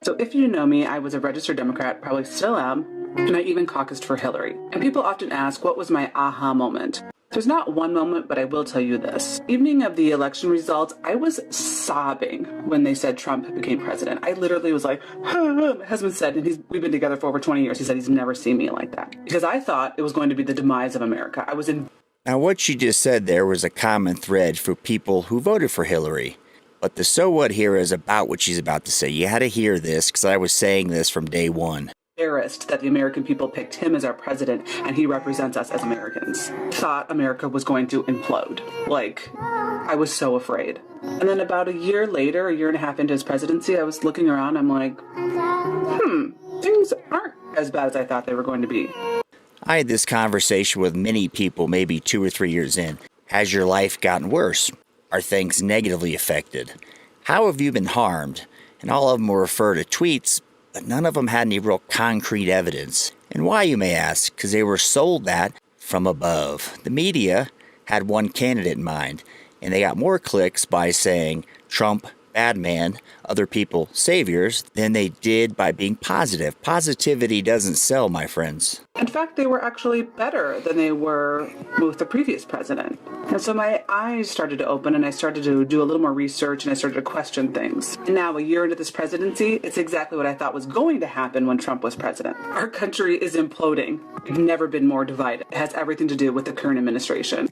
So if you know me, I was a registered Democrat, probably still am, and I even caucused for Hillary. And people often ask, what was my aha moment? There's not one moment, but I will tell you this. Evening of the election results, I was sobbing when they said Trump became president. I literally was like, my husband said, and we've been together for over 20 years, he said he's never seen me like that. Because I thought it was going to be the demise of America. I was in. Now, what she just said there was a common thread for people who voted for Hillary. But the so what here is about what she's about to say. You had to hear this because I was saying this from day one. Embarrassed that the American people picked him as our president and he represents us as Americans. Thought America was going to implode. I was so afraid. And then about a year later, a year and a half into his presidency, I was looking around, I'm like, things aren't as bad as I thought they were going to be. I had this conversation with many people maybe 2 or 3 years in. Has your life gotten worse? Are things negatively affected? How have you been harmed? And all of them will refer to tweets, but none of them had any real concrete evidence. And why, you may ask? Because they were sold that from above. The media had one candidate in mind, and they got more clicks by saying Trump, bad man, other people, saviors, than they did by being positive. Positivity doesn't sell, my friends. In fact, they were actually better than they were with the previous president. And so my eyes started to open and I started to do a little more research and I started to question things. And now, a year into this presidency, it's exactly what I thought was going to happen when Trump was president. Our country is imploding. We've never been more divided. It has everything to do with the current administration.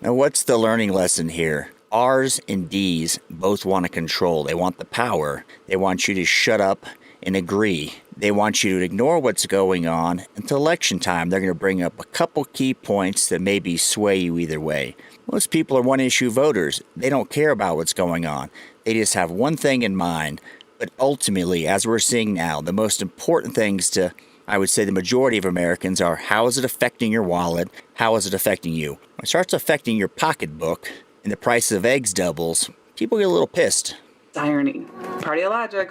Now, what's the learning lesson here? R's and D's both want to control. They want the power. They want you to shut up and agree. They want you to ignore what's going on until election time. They're going to bring up a couple key points that maybe sway you either way. Most people are one-issue voters. They don't care about what's going on. They just have one thing in mind. But ultimately, as we're seeing now, the most important things to, I would say, the majority of Americans are, how is it affecting your wallet? How is it affecting you? When it starts affecting your pocketbook and the price of eggs doubles, people get a little pissed. Irony. Party of logic.